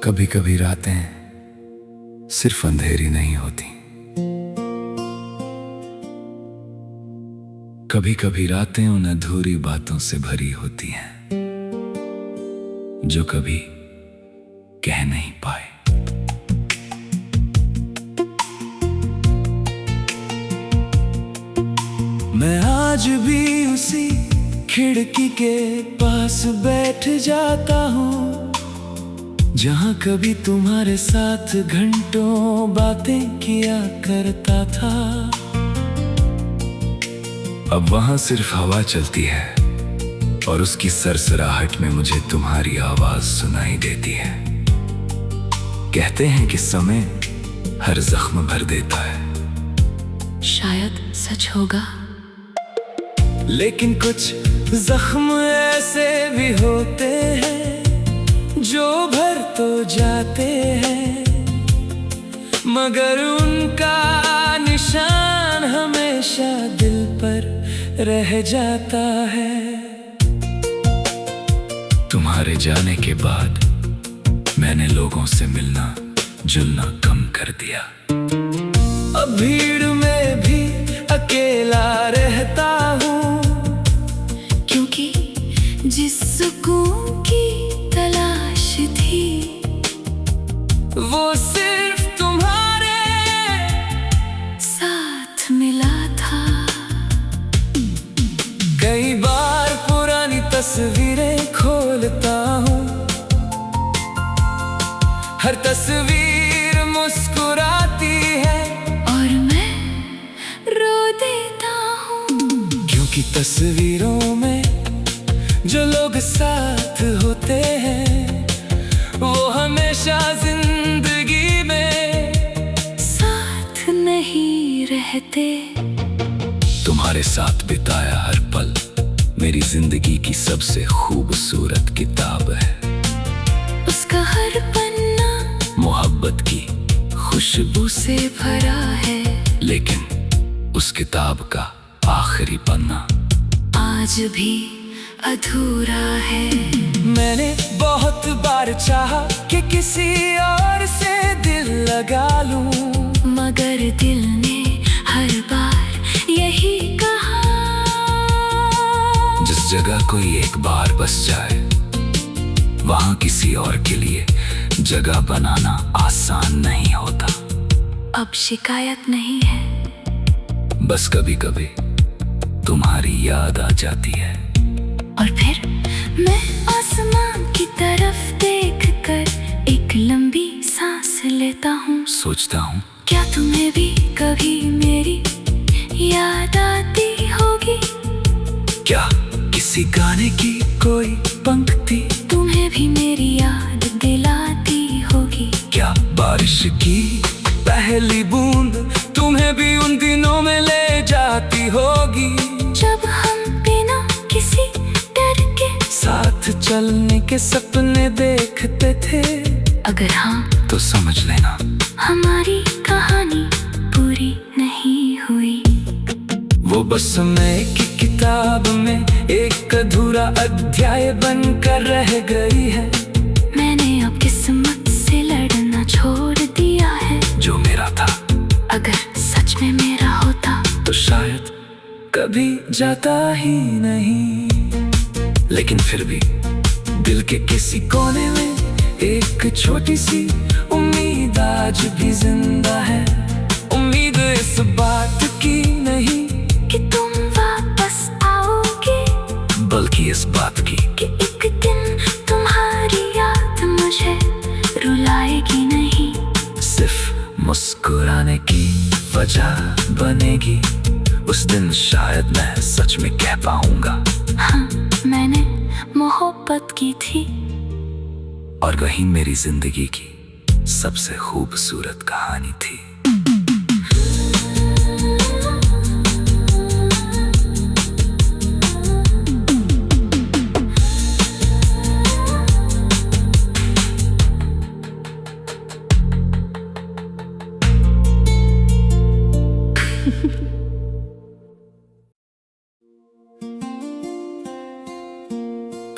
कभी कभी रातें सिर्फ अंधेरी नहीं होती। कभी कभी रातें उन अधूरी बातों से भरी होती हैं जो कभी कह नहीं पाए। मैं आज भी उसी खिड़की के पास बैठ जाता हूँ जहाँ कभी तुम्हारे साथ घंटों बातें किया करता था। अब वहाँ सिर्फ हवा चलती है और उसकी सरसराहट में मुझे तुम्हारी आवाज सुनाई देती है। कहते हैं कि समय हर जख्म भर देता है। शायद सच होगा, लेकिन कुछ जख्म ऐसे भी होते हैं जो भर तो जाते हैं, मगर उनका निशान हमेशा दिल पर रह जाता है। तुम्हारे जाने के बाद मैंने लोगों से मिलना जुलना कम कर दिया। अब भीड़ में भी अकेला रहता हूँ, क्योंकि जिस सुकून की तलाश थी वो सिर्फ तुम्हारे साथ मिला था। कई बार पुरानी तस्वीरें खोलता हूँ, हर तस्वीर मुस्कुराती है और मैं रो देता हूँ, क्योंकि तस्वीरों में जो लोग साथ होते हैं वो हमेशा जिंदगी में साथ नहीं रहते। तुम्हारे साथ बिताया हर पल मेरी जिंदगी की सबसे खूबसूरत किताब है। उसका हर पन्ना मोहब्बत की खुशबू से भरा है, लेकिन उस किताब का आखिरी पन्ना आज भी अधूरा है। मैंने बहुत बार चाहा कि किसी और से दिल लगा लूं, मगर दिल ने हर बार यही कहा। जिस जगह कोई एक बार बस जाए वहां किसी और के लिए जगह बनाना आसान नहीं होता। अब शिकायत नहीं है, बस कभी कभी तुम्हारी याद आ जाती है और फिर मैं आसमान की तरफ देखकर एक लंबी सांस लेता हूँ। सोचता हूँ क्या तुम्हें भी कभी मेरी याद आती होगी? क्या किसी गाने की कोई पंक्ति तुम्हें भी मेरी याद दिलाती होगी? क्या बारिश की पहली बूंद तुम्हें भी उन दिनों में ले जाती होगी जब हम बिना किसी डर के साथ चलने के सपने देखते थे? अगर हाँ तो समझ लेना हमारी कहानी पूरी नहीं हुई। वो बस समय की किताब में एक अधूरा अध्याय बनकर रह गई है। मैंने अब किस्मत से लड़ना छोड़ दिया है। जो मेरा था अगर सच में मेरा होता तो शायद कभी जाता ही नहीं, लेकिन फिर भी दिल के किसी कोने में एक छोटी सी उम्मीद आज भी जिंदा है। उम्मीद इस बात की नहीं कि तुम वापस आओगे, बल्कि इस बात की कि एक दिन तुम्हारी याद मुझे रुलाएगी नहीं। सिर्फ मुस्कुराने की वजह बनेगी। उस दिन शायद मैं सच में कह पाऊंगा हाँ, मैंने मोहब्बत की थी और वही मेरी जिंदगी की सबसे खूबसूरत कहानी थी।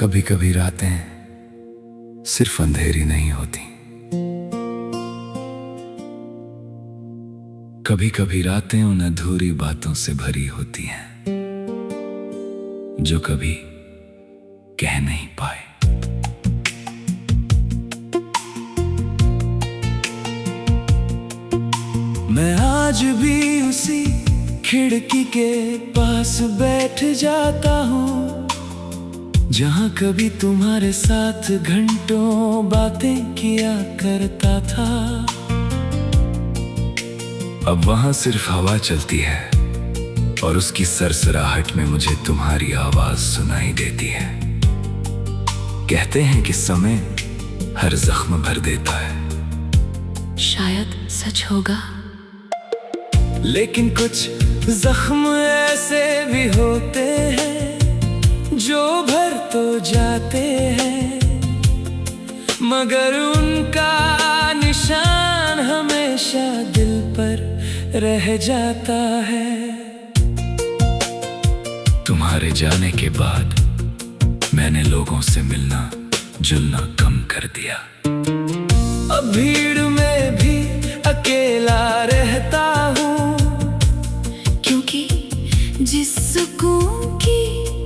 कभी कभी रातें सिर्फ अंधेरी नहीं होती। कभी कभी रातें उन अधूरी बातों से भरी होती हैं जो कभी कह नहीं पाए। मैं आज भी उसी खिड़की के पास बैठ जाता हूँ जहाँ कभी तुम्हारे साथ घंटों बातें किया करता था। अब वहां सिर्फ हवा चलती है और उसकी सरसराहट में मुझे तुम्हारी आवाज सुनाई देती है। कहते हैं कि समय हर जख्म भर देता है। शायद सच होगा, लेकिन कुछ जख्म ऐसे भी होते हैं जो भर तो जाते हैं, मगर उनका निशान हमेशा दिल पर रह जाता है। तुम्हारे जाने के बाद मैंने लोगों से मिलना जुलना कम कर दिया। अब भीड़ में भी अकेला रहता हूँ, क्योंकि जिस सुकून की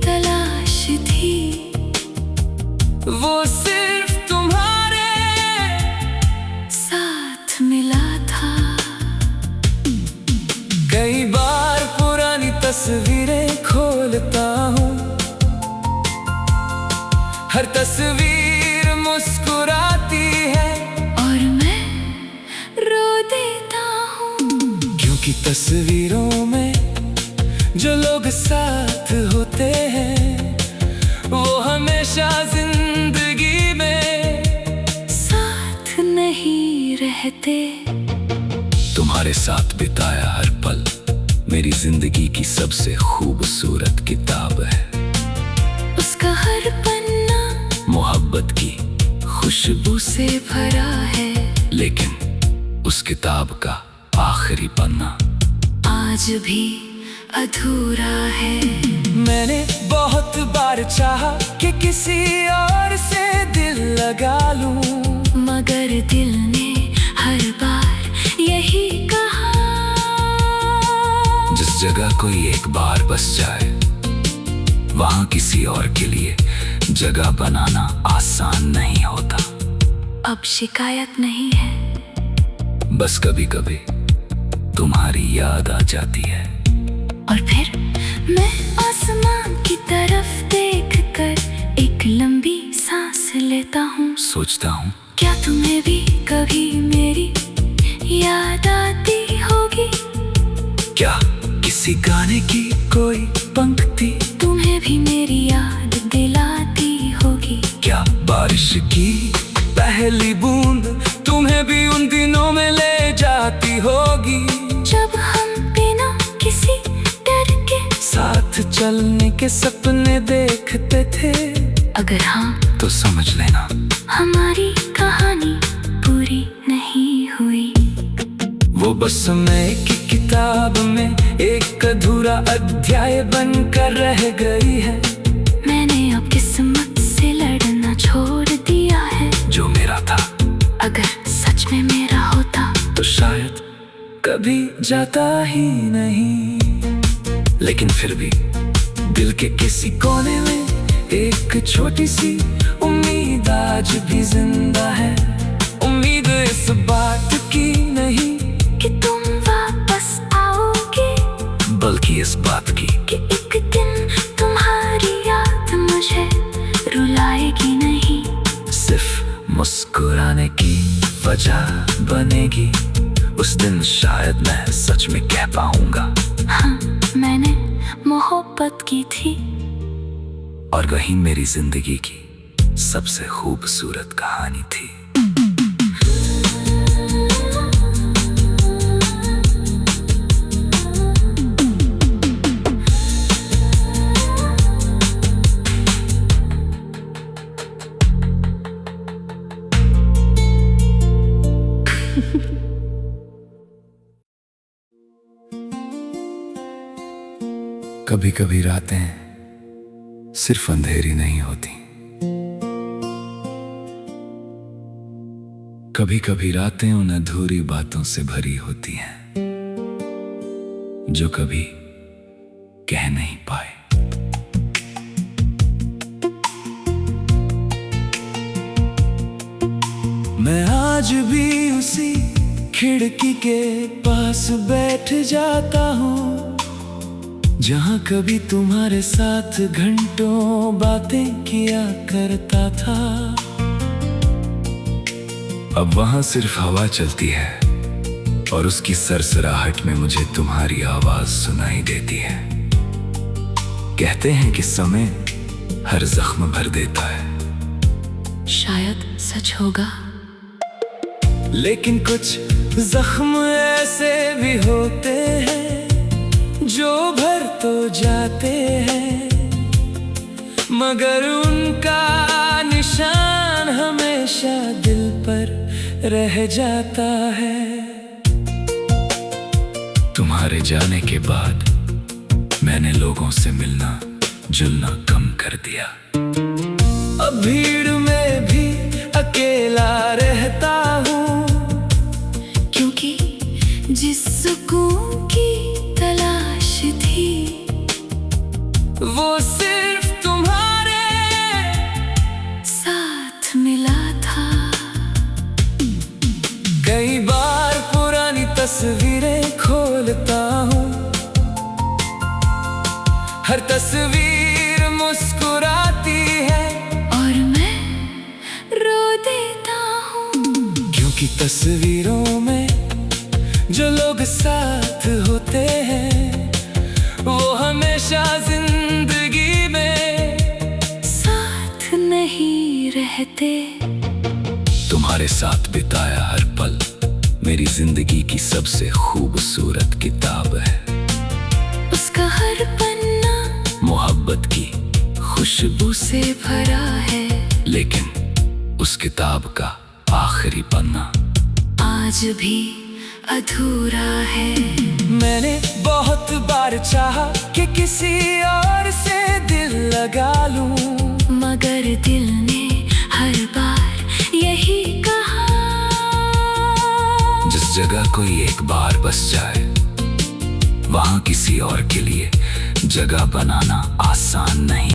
तलाश थी वो सिर्फ तुम्हारे साथ मिला था। कई बार पुरानी तस्वीरें खोलता हूँ, हर तस्वीर मुस्कुराती है और मैं रो देता हूँ, क्योंकि तस्वीरों में जो लोग साथ होते हैं वो हमेशा जिंदगी में साथ नहीं रहते। तुम्हारे साथ बिताया हर पल मेरी जिंदगी की सबसे खूबसूरत किताब है। उसका हर पन्ना मोहब्बत की खुशबू से भरा है, लेकिन उस किताब का आखिरी पन्ना आज भी अधूरा है। मैंने बहुत बार चाहा कि किसी और से दिल लगा लूं, मगर दिल ने हर बार यही कहा, जिस जगह कोई एक बार बस जाए वहां किसी और के लिए जगह बनाना आसान नहीं होता। अब शिकायत नहीं है, बस कभी कभी तुम्हारी याद आ जाती है और फिर मैं आसमान की तरफ देखकर एक लंबी सांस लेता हूँ। सोचता हूँ क्या तुम्हें भी कभी मेरी याद आती होगी? क्या किसी गाने की कोई पंक्ति तुम्हें भी मेरी याद दिलाती होगी? क्या बारिश की पहली बूंद तुम्हें भी उन दिनों में ले जाती होगी जब हम बिना किसी डर के साथ चलने के सपने देखते थे? अगर हाँ तो समझ लेना हमारी कहानी पूरी नहीं हुई। वो बस समय की किताब में एक अधूरा अध्याय बनकर रह गई है। मैंने अब किस्मत से लड़ना छोड़ दिया है। जो मेरा था अगर सच में मेरा होता तो शायद कभी जाता ही नहीं, लेकिन फिर भी दिल के किसी कोने में एक छोटी सी उम्मीद आज भी जिंदा है। उम्मीद इस बात की नहीं कि तुम वापस आओगे, बल्कि इस बात की कि एक दिन तुम्हारी याद मुझे रुलाएगी नहीं, सिर्फ मुस्कुराने की वजह बनेगी। उस दिन शायद मैं सच में कह पाऊंगा हाँ मैंने मोहब्बत की थी। और वही मेरी जिंदगी की सबसे खूबसूरत कहानी थी। कभी कभी रातें सिर्फ अंधेरी नहीं होती, कभी कभी रातें उन अधूरी बातों से भरी होती हैं जो कभी कह नहीं पाए। मैं आज भी उसी खिड़की के पास बैठ जाता हूँ जहाँ कभी तुम्हारे साथ घंटों बातें किया करता था। अब वहाँ सिर्फ हवा चलती है और उसकी सरसराहट में मुझे तुम्हारी आवाज सुनाई देती है। कहते हैं कि समय हर जख्म भर देता है। शायद सच होगा, लेकिन कुछ जख्म ऐसे भी होते हैं जो भर तो जाते हैं, मगर उनका निशान हमेशा दिल पर रह जाता है। तुम्हारे जाने के बाद मैंने लोगों से मिलना जुलना कम कर दिया। अब भीड़ में भी अकेला रहता हूँ, क्योंकि जिस सुकून की तलाश थी वो सिर्फ तुम्हारे साथ मिला था। कई बार पुरानी तस्वीरें खोलता हूँ, हर तस्वीर मुस्कुराती है और मैं रो देता हूँ, क्योंकि तस्वीरों में जो लोग साथ होते हैं वो हमेशा जिंदगी में साथ नहीं रहते। तुम्हारे साथ बिताया हर पल मेरी जिंदगी की सबसे खूबसूरत किताब है। उसका हर पन्ना मोहब्बत की खुशबू से भरा है, लेकिन उस किताब का आखिरी पन्ना आज भी अधूरा है। मैंने बहुत बार चाहा कि किसी और से दिल लगा लूं, मगर दिल ने हर बार यही कहा, जिस जगह कोई एक बार बस जाए वहां किसी और के लिए जगह बनाना आसान नहीं।